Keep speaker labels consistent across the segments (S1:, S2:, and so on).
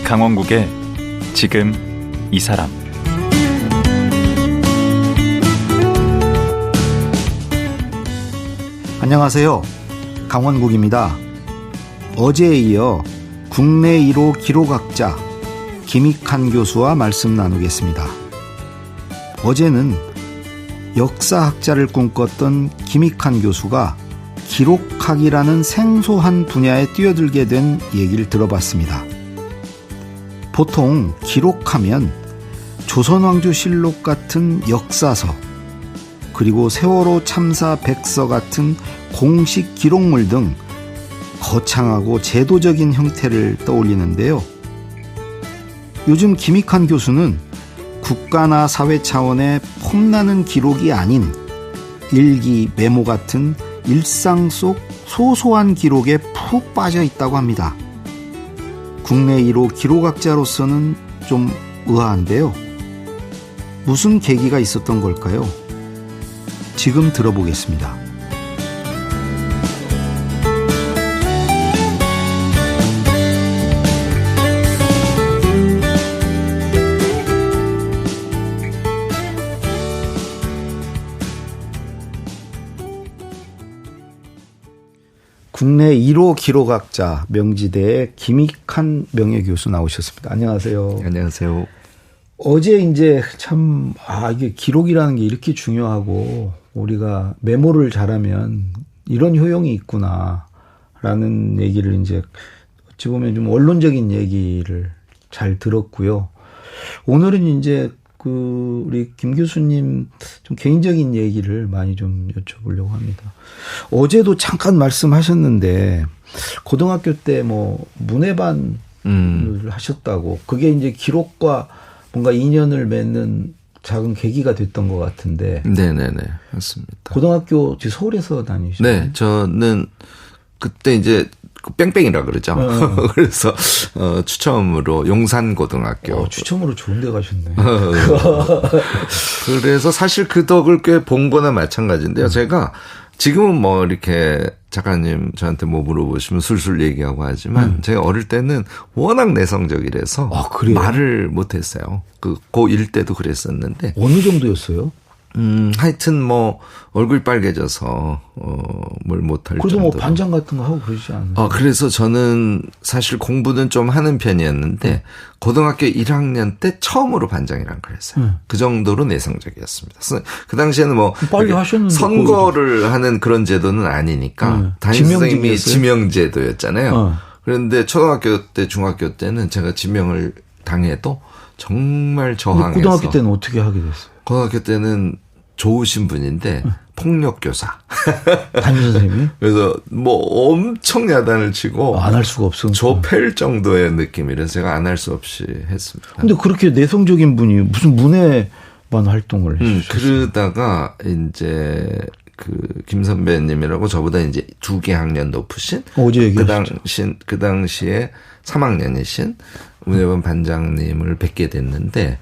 S1: 강원국의 지금 이 사람.
S2: 안녕하세요. 강원국입니다. 어제에 이어 국내 1호 기록학자 김익환 교수와 말씀 나누겠습니다. 어제는 역사학자를 꿈꿨던 김익환 교수가 기록학이라는 생소한 분야에 뛰어들게 된 얘기를 들어봤습니다. 보통 기록하면 조선왕조실록 같은 역사서, 그리고 세월호 참사 백서 같은 공식 기록물 등 거창하고 제도적인 형태를 떠올리는데요. 요즘 김익환 교수는 국가나 사회 차원의 폼나는 기록이 아닌 일기, 메모 같은 일상 속 소소한 기록에 푹 빠져 있다고 합니다. 국내 1호 기록학자로서는 좀 의아한데요. 무슨 계기가 있었던 걸까요? 지금 들어보겠습니다. 국내 1호 기록학자 명지대의 김익환 명예교수 나오셨습니다. 안녕하세요.
S3: 안녕하세요.
S2: 어제 이제 참, 이게 기록이라는 게 이렇게 중요하고 우리가 메모를 잘하면 이런 효용이 있구나라는 얘기를 이제 어찌 보면 좀 원론적인 얘기를 잘 들었고요. 오늘은 이제 우리 김 교수님 좀 개인적인 얘기를 많이 좀 여쭤보려고 합니다. 어제도 잠깐 말씀하셨는데 고등학교 때 뭐 문해반을 하셨다고, 그게 이제 기록과 뭔가 인연을 맺는 작은 계기가 됐던 것 같은데.
S3: 네네네, 맞습니다.
S2: 고등학교 서울에서 다니셨나요?
S3: 네, 저는 그때 이제 뺑뺑이라 그러죠. 그래서 추첨으로 용산고등학교.
S2: 추첨으로 좋은 데 가셨네.
S3: 그래서 사실 그 덕을 꽤 본 거나 마찬가지인데요. 제가 지금은 뭐 이렇게 작가님 저한테 뭐 물어보시면 술술 얘기하고 하지만 제가 어릴 때는 워낙 내성적이라서 말을 못했어요. 고1 때도 그랬었는데.
S2: 어느 정도였어요?
S3: 하여튼 뭐 얼굴 빨개져서 뭘 못할 정도로.
S2: 그래도 뭐 반장 같은 거 하고 그러지 않나요?
S3: 그래서 저는 사실 공부는 좀 하는 편이었는데 고등학교 1학년 때 처음으로 반장이란 걸 했어요. 그 정도로 내성적이었습니다. 그 당시에는 뭐
S2: 빨리 하셨는데
S3: 선거를 하는 그런 제도는 아니니까 담임 선생님이 지명제도였잖아요. 그런데 초등학교 때, 중학교 때는 제가 지명을 당해도 정말 저항해서.
S2: 고등학교 때는 어떻게 하게 됐어요?
S3: 고등학교 때는 좋으신 분인데 폭력교사.
S2: 담임 선생님이?
S3: 그래서 뭐 엄청 야단을 치고
S2: 안 할 수가 없으니까.
S3: 좁힐 정도의 느낌이라서 제가 안 할 수 없이 했습니다.
S2: 근데 그렇게 내성적인 분이 무슨 문해반 활동을 해주셨어요?
S3: 그러다가 이제 김 선배님이라고 저보다 이제 2개 학년 높으신
S2: 어제 얘기하셨죠.
S3: 그 당시에 3학년이신 문해반 반장님을 뵙게 됐는데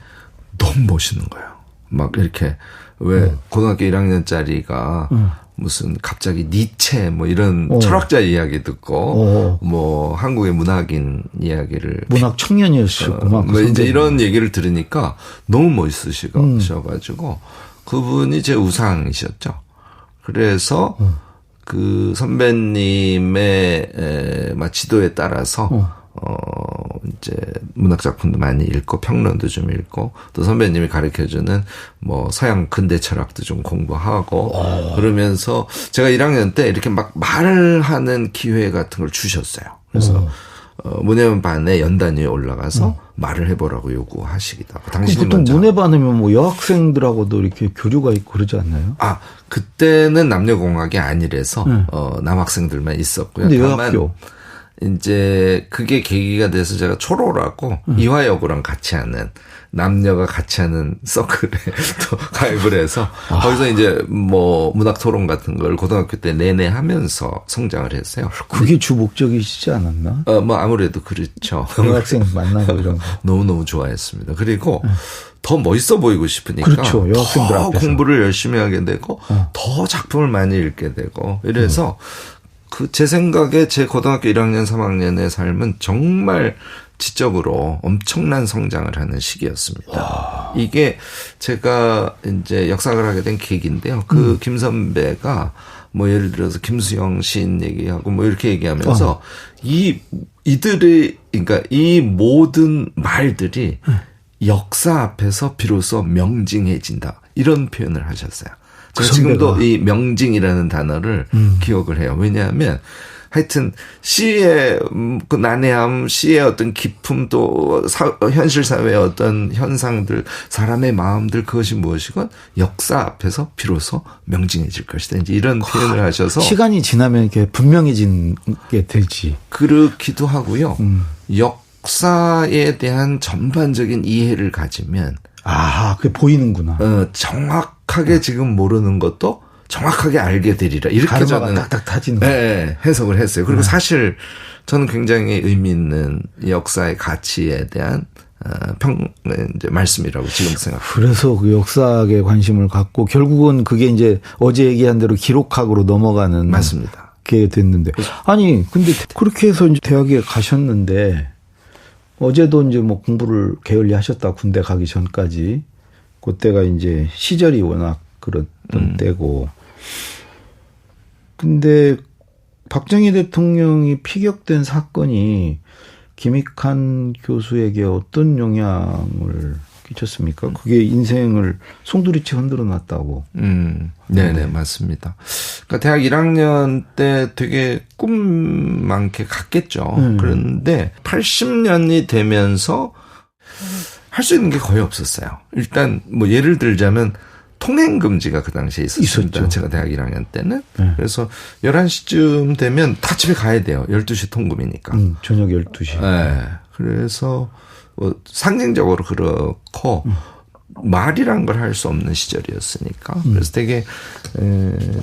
S3: 너무 멋있는 거예요. 막 이렇게 왜 고등학교 1학년짜리가 무슨 갑자기 니체 뭐 이런 철학자 이야기 듣고 뭐 한국의 문학인 이야기를
S2: 문학 청년이었구나.
S3: 뭐 이제 이런 얘기를 들으니까 너무 멋있으셔가지고 그분이 제 우상이셨죠. 그래서 그 선배님의 지도에 따라서 이제 문학 작품도 많이 읽고 평론도 좀 읽고 또 선배님이 가르쳐주는 뭐 서양 근대 철학도 좀 공부하고 그러면서 제가 1학년 때 이렇게 막 말을 하는 기회 같은 걸 주셨어요. 그래서 문해반에 연단 위에 올라가서 말을 해보라고 요구하시기도 하고. 당신이
S2: 보통 문해반이면 뭐 여학생들하고도 이렇게 교류가 있고 그러지 않나요?
S3: 그때는 남녀공학이 아니라서 남학생들만 있었고요.
S2: 근데 여학교.
S3: 이제 그게 계기가 돼서 제가 초로라고 이화여고랑 같이 하는 남녀가 같이 하는 서클에 또 가입을 해서 거기서 이제 뭐 문학 토론 같은 걸 고등학교 때 내내 하면서 성장을 했어요.
S2: 그게 주 목적이시지 않았나?
S3: 뭐 아무래도 그렇죠.
S2: 여학생 만나고 이런 거.
S3: 너무너무 좋아했습니다. 그리고 더 멋있어 보이고 싶으니까
S2: 그렇죠. 여학생들
S3: 더
S2: 앞에서.
S3: 공부를 열심히 하게 되고 더 작품을 많이 읽게 되고 이래서 제 생각에 제 고등학교 1학년, 3학년의 삶은 정말 지적으로 엄청난 성장을 하는 시기였습니다. 와. 이게 제가 이제 역사학을 하게 된 계기인데요. 김 선배가 뭐 예를 들어서 김수영 시인 얘기하고 뭐 이렇게 얘기하면서 이들의 그러니까 이 모든 말들이 역사 앞에서 비로소 명징해진다. 이런 표현을 하셨어요. 제가 지금도 이 명징이라는 단어를 기억을 해요. 왜냐하면 하여튼 시의 그 난해함, 시의 어떤 기품 또 현실 사회의 어떤 현상들, 사람의 마음들 그것이 무엇이건 역사 앞에서 비로소 명징해질 것이다. 이제 이런 표현을 하셔서
S2: 시간이 지나면 이렇게 분명해진 게 될지
S3: 그렇기도 하고요. 역사에 대한 전반적인 이해를 가지면
S2: 그게 보이는구나.
S3: 정확하게 지금 모르는 것도 정확하게 알게 되리라. 이렇게 저는
S2: 딱딱 타지는
S3: 네, 해석을 했어요. 그리고 사실 저는 굉장히 의미 있는 역사의 가치에 대한 이제 말씀이라고 지금 생각합니다.
S2: 그래서 그 역사학에 관심을 갖고 결국은 그게 이제 어제 얘기한 대로 기록학으로 넘어가는
S3: 맞습니다.
S2: 게 됐는데 아니 근데 그렇게 해서 이제 대학에 가셨는데 어제도 이제 뭐 공부를 게을리 하셨다 군대 가기 전까지 그때가 이제 시절이 워낙 그랬던 때고 근데 박정희 대통령이 피격된 사건이 김익환 교수에게 어떤 영향을 끼쳤습니까? 그게 인생을 송두리째 흔들어 놨다고.
S3: 네네, 맞습니다. 그러니까 대학 1학년 때 되게 꿈 많게 갔겠죠. 그런데 80년이 되면서 할 수 있는 게 거의 없었어요. 일단 뭐 예를 들자면 통행 금지가 그 당시에 있었습니다. 있었죠. 제가 대학 1학년 때는. 그래서 11시쯤 되면 다 집에 가야 돼요. 12시 통금이니까.
S2: 저녁 12시.
S3: 네. 그래서 상징적으로 그렇고 말이란 걸 할 수 없는 시절이었으니까. 그래서 되게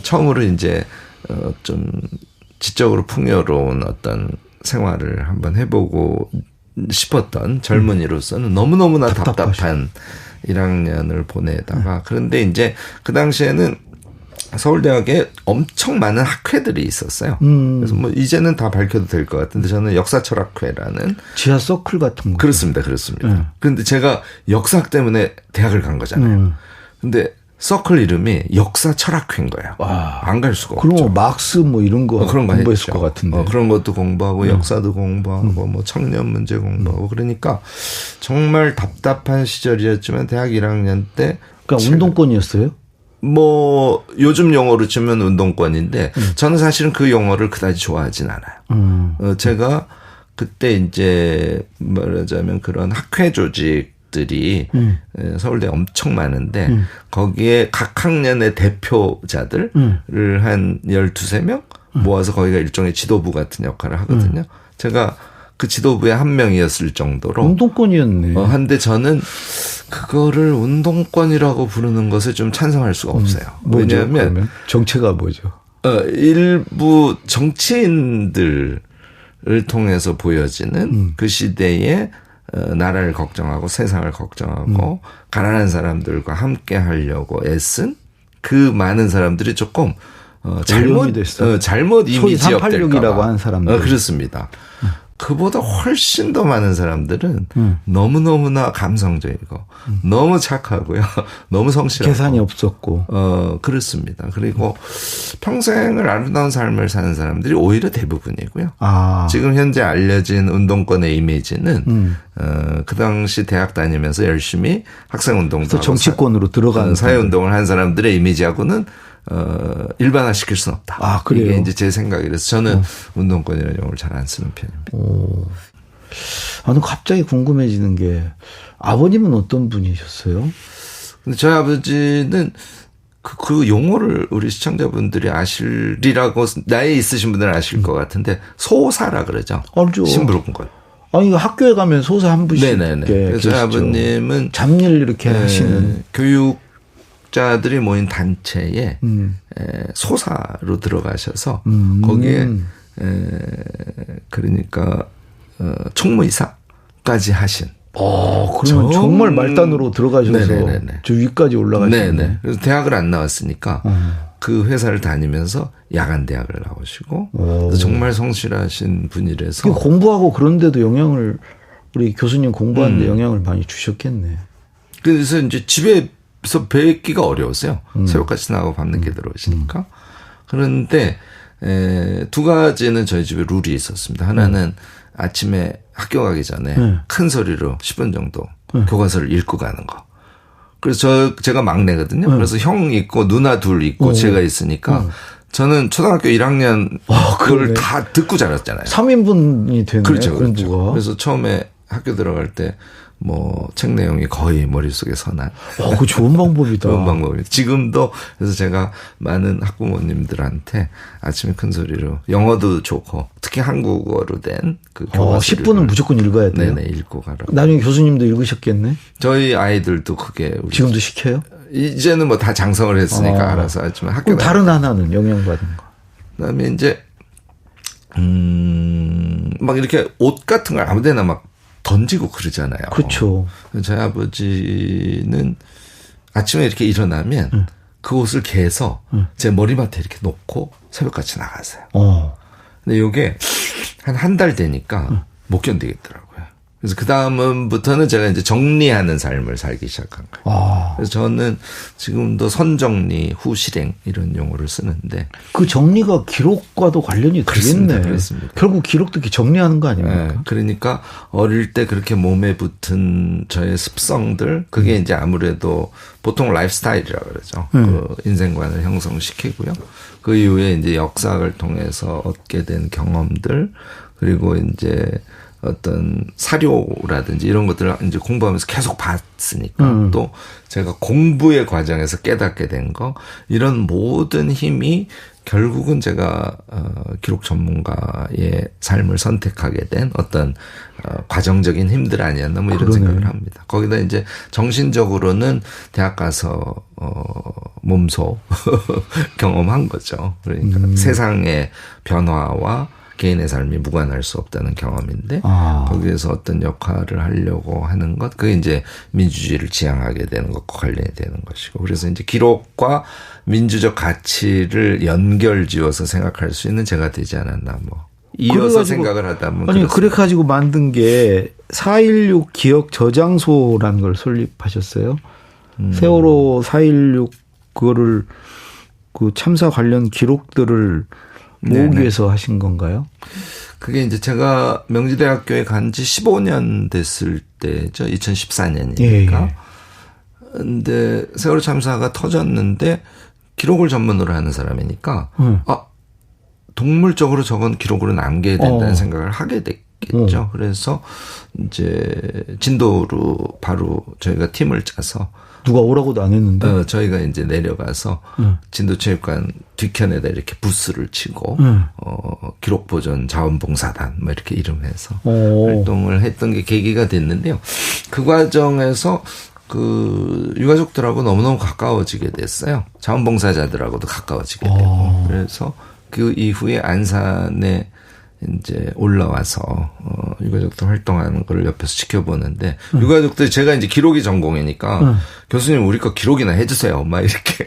S3: 처음으로 이제 좀 지적으로 풍요로운 어떤 생활을 한번 해보고 싶었던 젊은이로서는 너무너무나 답답한 1학년을 보내다가 그런데 이제 그 당시에는 서울대학에 엄청 많은 학회들이 있었어요. 그래서 뭐 이제는 다 밝혀도 될 것 같은데 저는 역사철학회라는
S2: 지하 서클 같은 거.
S3: 그렇습니다. 그런데 제가 역사학 때문에 대학을 간 거잖아요. 근데 서클 이름이 역사철학회인 거예요. 안 갈 수가 없죠.
S2: 그럼 마크스 뭐 이런 거
S3: 그런 거
S2: 공부했을 것 같은데.
S3: 그런 것도 공부하고 역사도 공부하고 뭐 청년 문제 공부하고 그러니까 정말 답답한 시절이었지만 대학 1학년 때
S2: 그러니까 운동권이었어요?
S3: 뭐 요즘 용어로 치면 운동권인데 저는 사실은 그 용어를 그다지 좋아하진 않아요. 제가 그때 이제 말하자면 그런 학회 조직들이 서울대에 엄청 많은데 거기에 각 학년의 대표자들을 한 12~13명 모아서 거기가 일종의 지도부 같은 역할을 하거든요. 제가 그 지도부의 한 명이었을 정도로
S2: 운동권이었네.
S3: 한데 저는 그거를 운동권이라고 부르는 것을 좀 찬성할 수가 없어요. 왜냐하면
S2: 그러면? 정체가 뭐죠?
S3: 일부 정치인들을 통해서 보여지는 그 시대에 나라를 걱정하고 세상을 걱정하고 가난한 사람들과 함께 하려고 애쓴 그 많은 사람들이 조금 잘못 이미지업될까 봐.
S2: 386이라고 하는 사람들.
S3: 그렇습니다. 그보다 훨씬 더 많은 사람들은 너무너무나 감성적이고 너무 착하고요. 너무 성실하고.
S2: 계산이 없었고.
S3: 그렇습니다. 그리고 평생을 아름다운 삶을 사는 사람들이 오히려 대부분이고요. 지금 현재 알려진 운동권의 이미지는 그 당시 대학 다니면서 열심히 학생운동도 하고
S2: 정치권으로 들어가는
S3: 사회운동을 한 사람들의 이미지하고는 일반화시킬 수는 없다.
S2: 그래요?
S3: 이게 이제 제 생각이라서 저는 운동권이라는 용어를 잘 안 쓰는 편입니다.
S2: 나는 갑자기 궁금해지는 게 아버님은 어떤 분이셨어요?
S3: 근데 저희 아버지는 그 용어를 우리 시청자분들이 아시리라고 나이 있으신 분들은 아실 것 같은데 소사라 그러죠.
S2: 알죠.
S3: 심부름꾼.
S2: 아니 학교에 가면 소사 한 분씩.
S3: 네네네. 저희 아버님은
S2: 잡일 이렇게 하시는
S3: 교육자들이 모인 단체에 소사로 들어가셔서 거기에 그러니까 총무이사까지 하신.
S2: 그러면 정말 말단으로 들어가셔서 저 위까지 올라가시네.
S3: 네네. 그래서 대학을 안 나왔으니까 그 회사를 다니면서 야간 대학을 나오시고 정말 성실하신 분이라서
S2: 공부하고 그런데도 영향을 우리 교수님 공부하는데 영향을 많이 주셨겠네.
S3: 그래서 이제 집에서 뵙기가 어려웠어요. 새벽같이 나가고 밤늦게 들어오시니까. 그런데 두 가지는 저희 집에 룰이 있었습니다. 하나는 아침에 학교 가기 전에 큰 소리로 10분 정도 교과서를 읽고 가는 거. 그래서 제가 막내거든요. 그래서 형 있고 누나 둘 있고 제가 있으니까 저는 초등학교 1학년 그걸 다 듣고 자랐잖아요.
S2: 3인분이 되네요.
S3: 그렇죠.
S2: 공부가.
S3: 그래서 처음에 학교 들어갈 때 뭐 책 내용이 거의 머릿속에 선한.
S2: 그거 좋은 방법이다.
S3: 좋은 방법이다. 지금도 그래서 제가 많은 학부모님들한테 아침에 큰 소리로 영어도 좋고 특히 한국어로 된 그 교과서를
S2: 10분은 무조건 읽어야 돼요.
S3: 네네 읽고 가라고.
S2: 나중에 교수님도 읽으셨겠네.
S3: 저희 아이들도 그게
S2: 지금도 시켜요?
S3: 이제는 뭐 다 장성을 했으니까 알아서 하지만 학교
S2: 그럼 다른 하나는 영향받은 거.
S3: 그다음에 이제 막 이렇게 옷 같은 걸 아무데나 막 던지고 그러잖아요.
S2: 그렇죠.
S3: 저희 아버지는 아침에 이렇게 일어나면 그 옷을 개서 제 머리맡에 이렇게 놓고 새벽같이 나가세요. 근데 이게 한 달 되니까 못 견디겠더라고요. 그래서 그 다음부터는 제가 이제 정리하는 삶을 살기 시작한 거예요. 그래서 저는 지금도 선정리, 후실행 이런 용어를 쓰는데
S2: 그 정리가 기록과도 관련이 되겠네.
S3: 그렇습니다.
S2: 결국 기록도 이렇게 정리하는 거 아닙니까?
S3: 네, 그러니까 어릴 때 그렇게 몸에 붙은 저의 습성들 그게 이제 아무래도 보통 라이프 스타일이라고 그러죠. 그 인생관을 형성시키고요. 그 이후에 이제 역사를 통해서 얻게 된 경험들 그리고 이제 어떤 사료라든지 이런 것들을 이제 공부하면서 계속 봤으니까 또 제가 공부의 과정에서 깨닫게 된 거 이런 모든 힘이 결국은 제가 기록 전문가의 삶을 선택하게 된 어떤 과정적인 힘들 아니었나 뭐 이런 생각을 합니다. 거기다 이제 정신적으로는 대학 가서 몸소 경험한 거죠. 그러니까 세상의 변화와 개인의 삶이 무관할 수 없다는 경험인데 거기에서 어떤 역할을 하려고 하는 것 그게 이제 민주주의를 지향하게 되는 것과 관련이 되는 것이고 그래서 이제 기록과 민주적 가치를 연결지어서 생각할 수 있는 제가 되지 않았나 뭐 이어서 생각을 하다 보면
S2: 아니 그래 가지고 만든 게 4.16 기억 저장소라는 걸 설립하셨어요. 세월호 4.16 그거를 그 참사 관련 기록들을 모으기 위해서 하신 건가요?
S3: 그게 이제 제가 명지대학교에 간 지 15년 됐을 때죠. 2014년이니까. 근데 세월호 참사가 터졌는데 기록을 전문으로 하는 사람이니까 동물적으로 저건 기록으로 남겨야 된다는 생각을 하게 됐겠죠. 그래서 이제 진도로 바로 저희가 팀을 짜서
S2: 누가 오라고도 안 했는데
S3: 저희가 이제 내려가서 진도체육관 뒤편에다 이렇게 부스를 치고 기록 보존 자원봉사단 뭐 이렇게 이름해서 활동을 했던 게 계기가 됐는데요. 그 과정에서 그 유가족들하고 너무너무 가까워지게 됐어요. 자원봉사자들하고도 가까워지게 되고 그래서 그 이후에 안산에 이제 올라와서 유가족들 활동하는 걸 옆에서 지켜보는데 유가족들 제가 이제 기록이 전공이니까 교수님 우리 거 기록이나 해주세요. 막 이렇게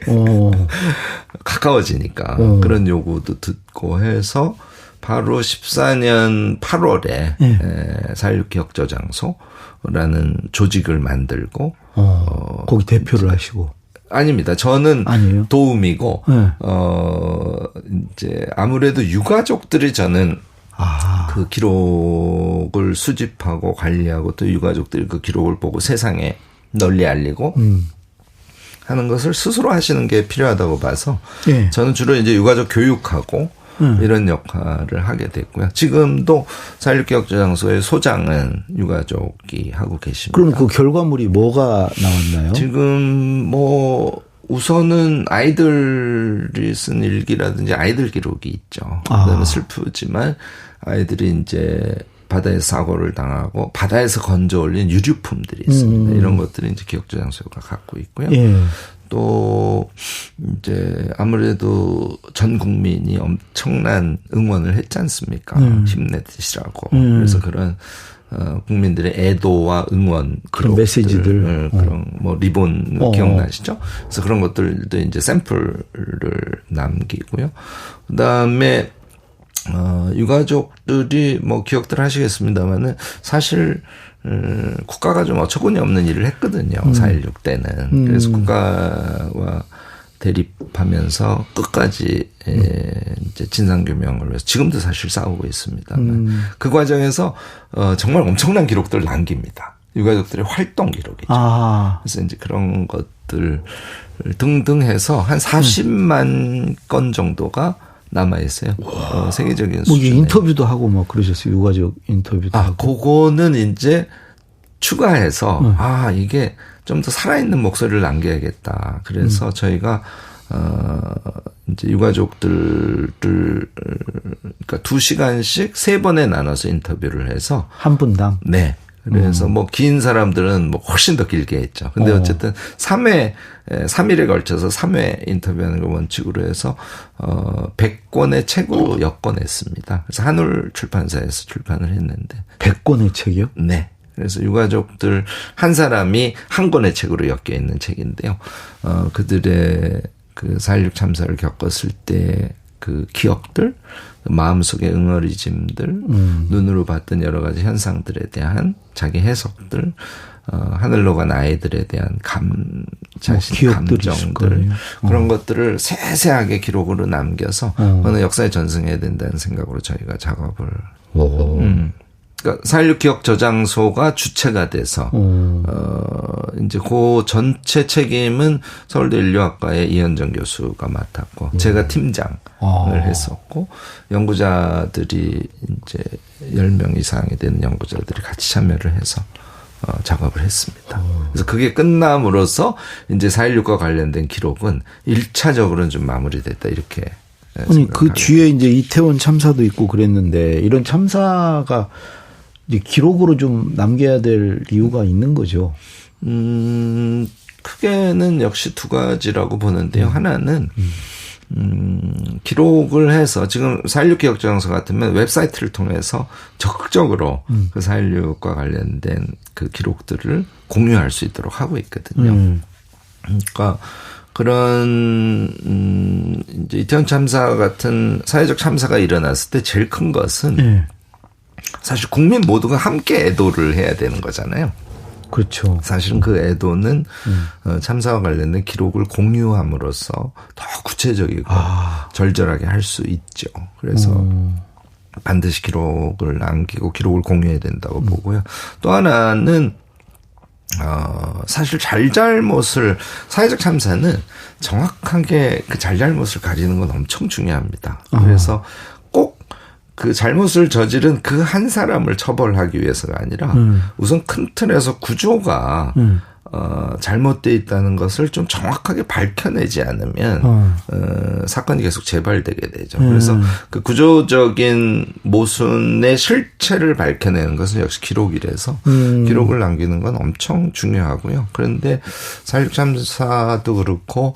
S3: 가까워지니까 그런 요구도 듣고 해서 바로 14년 8월에 4.16 기억저장소라는 조직을 만들고
S2: 거기 대표를 하시고
S3: 아닙니다. 저는 아니에요? 도움이고 이제 아무래도 유가족들이 저는 그 기록을 수집하고 관리하고 또 유가족들이 그 기록을 보고 세상에 널리 알리고 하는 것을 스스로 하시는 게 필요하다고 봐서 저는 주로 이제 유가족 교육하고 이런 역할을 하게 됐고요. 지금도 4.16 기억저장소의 소장은 유가족이 하고 계십니다.
S2: 그럼 그 결과물이 뭐가 나왔나요?
S3: 지금 뭐 우선은 아이들이 쓴 일기라든지 아이들 기록이 있죠. 그다음에 슬프지만 아이들이 이제 바다에서 사고를 당하고 바다에서 건져 올린 유류품들이 있습니다. 이런 것들이 이제 기억저장소가 갖고 있고요. 또 이제 아무래도 전 국민이 엄청난 응원을 했지 않습니까? 힘내시라고. 그래서 그런 국민들의 애도와 응원
S2: 그런 메시지들
S3: 그런 뭐 리본 기억나시죠? 그래서 그런 것들도 이제 샘플을 남기고요. 그다음에 유가족들이 뭐 기억들 하시겠습니다만은 사실 국가가 좀 어처구니 없는 일을 했거든요. 4.16 때는. 그래서 국가와 대립하면서 끝까지 이제 진상규명을 위해서 지금도 사실 싸우고 있습니다만 그 과정에서 정말 엄청난 기록들을 남깁니다. 유가족들의 활동 기록이죠. 그래서 이제 그런 것들 등등 해서 한 40만 건 정도가 남아 있어요. 세계적인 수준에.
S2: 뭐 인터뷰도 하고 뭐 그러셨어요. 유가족 인터뷰도 하고.
S3: 그거는 이제 추가해서 이게 좀 더 살아있는 목소리를 남겨야겠다. 그래서 저희가 이제 유가족들을 그러니까 2시간씩 3번에 나눠서 인터뷰를 해서
S2: 한 분당.
S3: 네. 그래서 뭐 긴 사람들은 뭐 훨씬 더 길게 했죠. 근데 어쨌든 3일에 걸쳐서 3회 인터뷰하는 걸 원칙으로 해서 100권의 책으로 엮어냈습니다. 그래서 한울 출판사에서 출판을 했는데
S2: 100권의 책이요?
S3: 네. 그래서 유가족들 한 사람이 한 권의 책으로 엮여 있는 책인데요. 그들의 그 4.16 참사를 겪었을 때 그 기억들, 마음속의 응어리짐들, 눈으로 봤던 여러 가지 현상들에 대한 자기 해석들, 하늘로 간 아이들에 대한 자신 감정들 그런 것들을 세세하게 기록으로 남겨서 어느 역사에 전승해야 된다는 생각으로 저희가 작업을 그러니까 4.16 기억 저장소가 주체가 돼서 이제 그 전체 책임은 서울대 인류학과의 이현정 교수가 맡았고 제가 팀장을 했었고 연구자들이 이제 10명 이상이 되는 연구자들이 같이 참여를 해서 작업을 했습니다. 그래서 그게 끝남으로써 이제 4.16과 관련된 기록은 1차적으로는 좀 마무리됐다 이렇게.
S2: 아니 그 뒤에 이제 이태원 참사도 있고 그랬는데 이런 참사가 이제 기록으로 좀 남겨야 될 이유가 있는 거죠.
S3: 크게는 역시 두 가지라고 보는데요. 하나는 기록을 해서 지금 4.16 기억저장소 같으면 웹사이트를 통해서 적극적으로 그 4.16과 관련된 그 기록들을 공유할 수 있도록 하고 있거든요. 그러니까 그런 이제 이태원 참사 같은 사회적 참사가 일어났을 때 제일 큰 것은 사실 국민 모두가 함께 애도를 해야 되는 거잖아요.
S2: 그렇죠.
S3: 사실은 그 애도는 참사와 관련된 기록을 공유함으로써 더 구체적이고 절절하게 할 수 있죠. 그래서 반드시 기록을 남기고 기록을 공유해야 된다고 보고요. 또 하나는 사실 잘잘못을 사회적 참사는 정확하게 그 잘잘못을 가리는 건 엄청 중요합니다. 그래서 꼭 그 잘못을 저지른 그 한 사람을 처벌하기 위해서가 아니라 우선 큰 틀에서 구조가 잘못되어 있다는 것을 좀 정확하게 밝혀내지 않으면 사건이 계속 재발되게 되죠. 그래서 그 구조적인 모순의 실체를 밝혀내는 것은 역시 기록이라서 기록을 남기는 건 엄청 중요하고요. 그런데 4.16 참사도 그렇고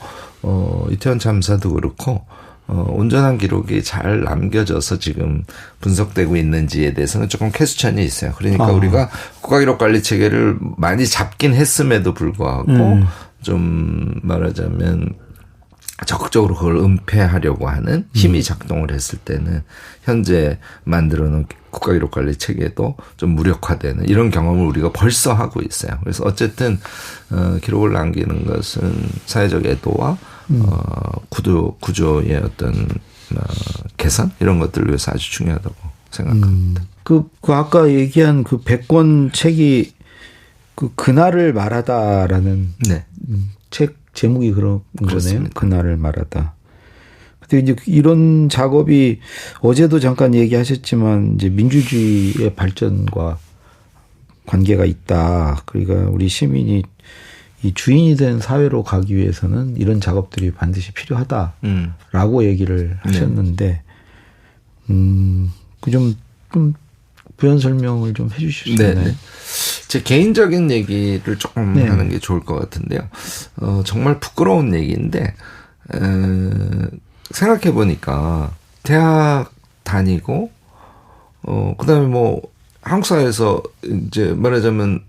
S3: 이태원 참사도 그렇고 온전한 기록이 잘 남겨져서 지금 분석되고 있는지에 대해서는 조금 쾌수천이 있어요. 그러니까 우리가 국가기록관리 체계를 많이 잡긴 했음에도 불구하고 좀 말하자면 적극적으로 그걸 은폐하려고 하는 힘이 작동을 했을 때는 현재 만들어놓은 국가기록관리 체계도 좀 무력화되는 이런 경험을 우리가 벌써 하고 있어요. 그래서 어쨌든 기록을 남기는 것은 사회적 애도와 구조의 어떤 개선 이런 것들을 위해서 아주 중요하다고 생각합니다.
S2: 그 아까 얘기한 그 100권 책이 그날을 말하다라는
S3: 네.
S2: 책 제목이 그런
S3: 그렇습니다.
S2: 거네요. 그날을 말하다. 근데 이제 이런 작업이 어제도 잠깐 얘기하셨지만 이제 민주주의의 발전과 관계가 있다. 그러니까 우리 시민이 이 주인이 된 사회로 가기 위해서는 이런 작업들이 반드시 필요하다라고 얘기를 하셨는데, 그 좀 부연 설명을 좀 해주실 수 있나요?
S3: 제 개인적인 얘기를 조금 하는 게 좋을 것 같은데요. 정말 부끄러운 얘기인데, 생각해 보니까 대학 다니고, 그 다음에 뭐 한국 사회에서 이제 말하자면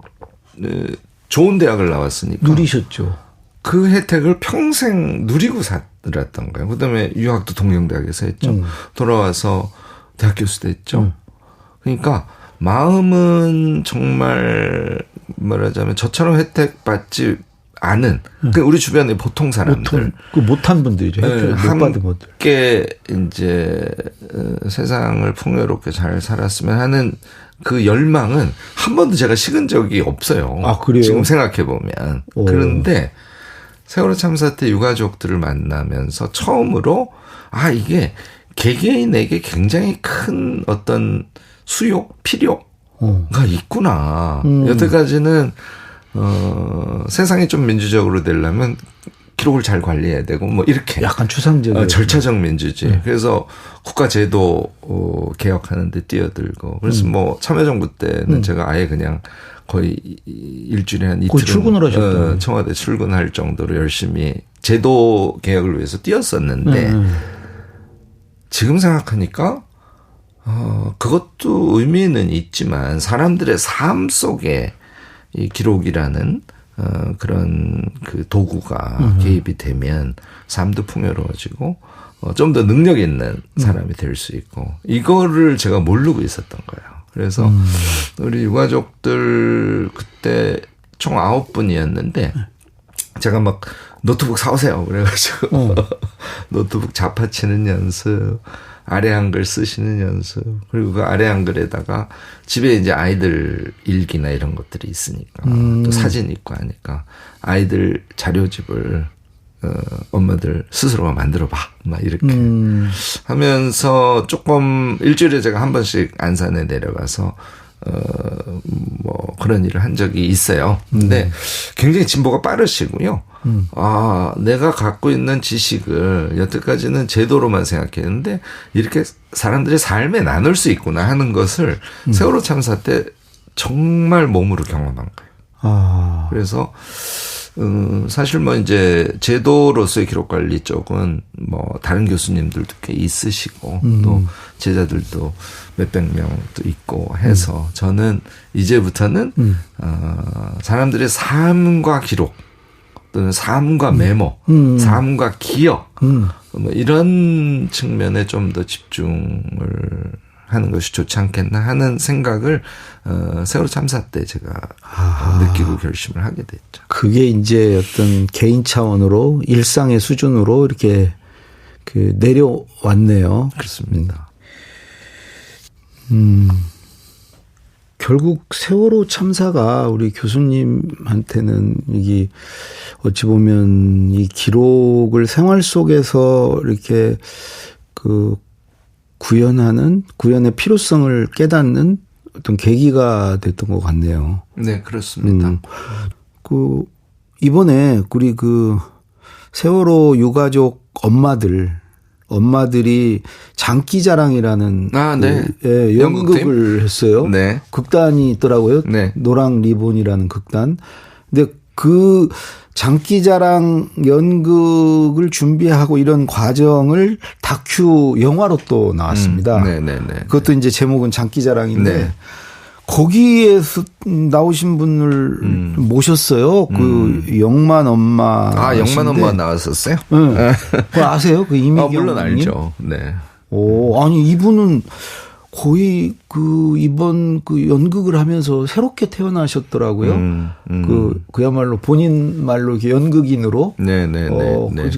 S3: 좋은 대학을 나왔으니까
S2: 누리셨죠.
S3: 그 혜택을 평생 누리고 살았던 거예요. 그다음에 유학도 동명대학에서 했죠. 돌아와서 대학 교수도 했죠. 그러니까 마음은 정말 말하자면 저처럼 혜택 받지 않은 우리 주변의 보통 사람들,
S2: 못한 분들이죠. 혜택을 못 받은 분들.
S3: 함께 이제 세상을 풍요롭게 잘 살았으면 하는 그 열망은 한 번도 제가 식은 적이 없어요.
S2: 아, 그래요?
S3: 지금 생각해 보면. 그런데 세월호 참사 때 유가족들을 만나면서 처음으로 이게 개개인에게 굉장히 큰 어떤 수요, 필요가 있구나. 여태까지는 세상이 좀 민주적으로 되려면 기록을 잘 관리해야 되고 뭐 이렇게
S2: 약간 추상적인
S3: 절차적 민주주의. 그래서 국가 제도 개혁하는 데 뛰어들고 그래서 뭐 참여정부 때는 제가 아예 그냥 거의 일주일에 한 이틀은
S2: 출근을 하셨다.
S3: 청와대 출근할 정도로 열심히 제도 개혁을 위해서 뛰었었는데 지금 생각하니까 그것도 의미는 있지만 사람들의 삶 속에 이 기록이라는 그런 그 도구가 개입이 되면 삶도 풍요로워지고 좀 더 능력 있는 사람이 될 수 있고 이거를 제가 모르고 있었던 거예요. 그래서 우리 유가족들 그때 총 9분이었는데 제가 막 노트북 사오세요. 그래가지고 노트북 자파치는 연습, 아래 한글 쓰시는 연습, 그리고 그 아래 한글에다가 집에 이제 아이들 일기나 이런 것들이 있으니까 또 사진 있고 하니까 아이들 자료집을 엄마들 스스로가 만들어봐. 막 이렇게 하면서 조금 일주일에 제가 한 번씩 안산에 내려가서 뭐 그런 일을 한 적이 있어요. 근데 굉장히 진보가 빠르시고요. 내가 갖고 있는 지식을 여태까지는 제도로만 생각했는데 이렇게 사람들의 삶에 나눌 수 있구나 하는 것을 세월호 참사 때 정말 몸으로 경험한 거예요. 그래서 사실 뭐 이제 제도로서의 기록 관리 쪽은 뭐 다른 교수님들도 꽤 있으시고 또 제자들도 몇백 명도 있고 해서 저는 이제부터는 사람들의 삶과 기록 또는 삶과 메모, 삶과 기억 뭐 이런 측면에 좀 더 집중을 하는 것이 좋지 않겠나 하는 생각을 세월호 참사 때 제가 느끼고 결심을 하게 됐죠.
S2: 그게 이제 어떤 개인 차원으로 일상의 수준으로 이렇게 그 내려왔네요.
S3: 그렇습니다.
S2: 결국 세월호 참사가 우리 교수님한테는 이게 어찌 보면 이 기록을 생활 속에서 이렇게 그 구현의 필요성을 깨닫는 어떤 계기가 됐던 것 같네요.
S3: 네, 그렇습니다.
S2: 그 이번에 우리 그 세월호 유가족 엄마들이 장기자랑이라는 네. 연극을 했어요. 네. 극단이 있더라고요. 네. 노랑 리본이라는 극단. 근데 그 장기자랑 연극을 준비하고 이런 과정을 다큐 영화로 또 나왔습니다. 그것도 이제 제목은 장기자랑인데 거기에서 나오신 분을 모셨어요. 그 영만 엄마.
S3: 영만 엄마 나왔었어요?
S2: 네. 그거 아세요? 그 이미경
S3: 물론 알죠. 네.
S2: 아니 이분은 거의 그 이번 그 연극을 하면서 새롭게 태어나셨더라고요. 그야말로 본인 말로 이렇게 연극인으로.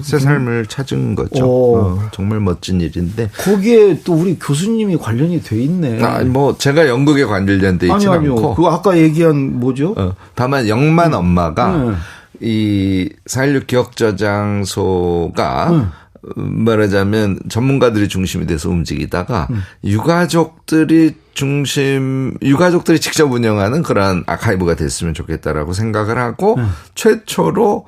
S3: 새 삶을 찾은 거죠. 정말 멋진 일인데.
S2: 거기에 또 우리 교수님이 관련이 돼 있네.
S3: 뭐 제가 연극에 관련돼 있지 않고.
S2: 그거 아까 얘기한 뭐죠?
S3: 다만 영만 엄마가 이 4.16 기억저장소가 말하자면 전문가들이 중심이 돼서 움직이다가 유가족들이 직접 운영하는 그런 아카이브가 됐으면 좋겠다라고 생각을 하고 최초로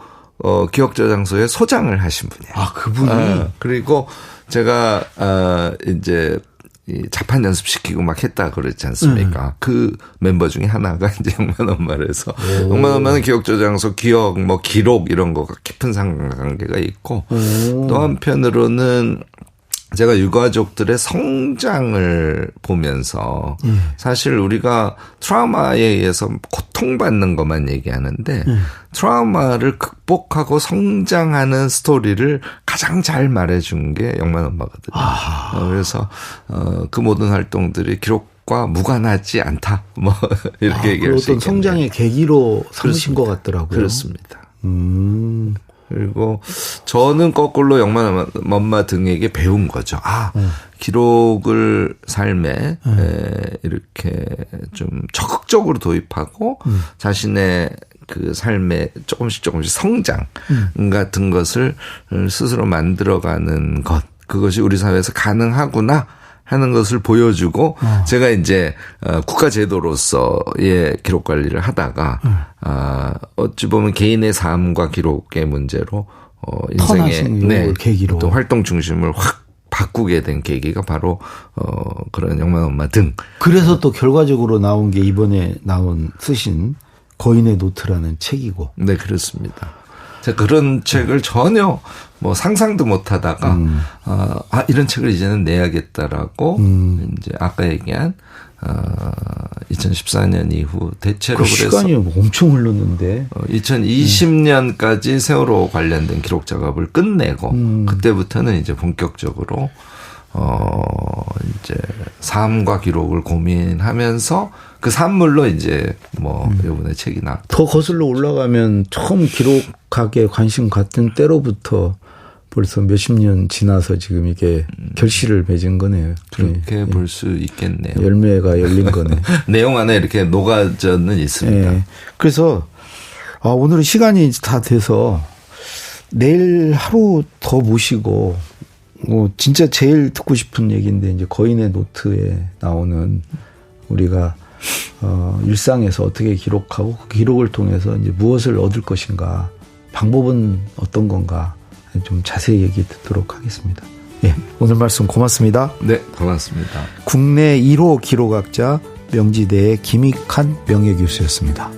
S3: 기억저장소에 소장을 하신 분이에요.
S2: 그분이?
S3: 그리고 제가 이제 자판 연습시키고 막 했다 그랬지 않습니까? 그 멤버 중에 하나가 이제 영만 엄마라서 영만 엄마는 기억저장소 기억 뭐 기록 이런 거가 깊은 상관관계가 있고 또 한편으로는 제가 유가족들의 성장을 보면서 사실 우리가 트라우마에 의해서 고통받는 것만 얘기하는데 트라우마를 극복하고 성장하는 스토리를 가장 잘 말해준 게 영만 엄마거든요. 그래서 그 모든 활동들이 기록과 무관하지 않다. 뭐 이렇게 얘기할 수 있겠네요.
S2: 어떤 성장의 계기로 삼으신 것 같더라고요.
S3: 그렇습니다. 그리고 저는 거꾸로 영만 엄마 등에게 배운 거죠. 기록을 삶에 이렇게 좀 적극적으로 도입하고 자신의 그 삶에 조금씩 성장 같은 것을 스스로 만들어가는 것. 그것이 우리 사회에서 가능하구나 하는 것을 보여주고 제가 이제 국가 제도로서의 기록 관리를 하다가 어찌 보면 개인의 삶과 기록의 문제로 인생의
S2: 계기로
S3: 또 활동 중심을 확 바꾸게 된 계기가 바로 그런 영만 엄마 등.
S2: 그래서 또 결과적으로 나온 게 이번에 쓰신 거인의 노트라는 책이고.
S3: 네, 그렇습니다. 제가 그런 책을 전혀 뭐 상상도 못 하다가, 이런 책을 이제는 내야겠다라고, 이제 아까 얘기한, 2014년 이후 대체로 그래서.
S2: 시간이 엄청 흘렀는데.
S3: 2020년까지 세월호 관련된 기록 작업을 끝내고, 그때부터는 이제 본격적으로, 이제 삶과 기록을 고민하면서 그 산물로 이제 뭐 이번에 책이 나왔다.
S2: 더 거슬러 올라가면 처음 기록학에 관심 갖던 때로부터 벌써 몇십 년 지나서 지금 이게 결실을 맺은 거네요.
S3: 그렇게 볼 수 있겠네요.
S2: 열매가 열린 거네.
S3: 내용 안에 이렇게 녹아져는 있습니다.
S2: 네. 그래서 오늘은 시간이 다 돼서 내일 하루 더 모시고 진짜 제일 듣고 싶은 얘기인데 이제 거인의 노트에 나오는 우리가 일상에서 어떻게 기록하고 그 기록을 통해서 이제 무엇을 얻을 것인가, 방법은 어떤 건가 좀 자세히 얘기 듣도록 하겠습니다. 예, 오늘 말씀 고맙습니다.
S3: 네, 고맙습니다.
S2: 국내 1호 기록학자 명지대의 김익한 명예교수였습니다.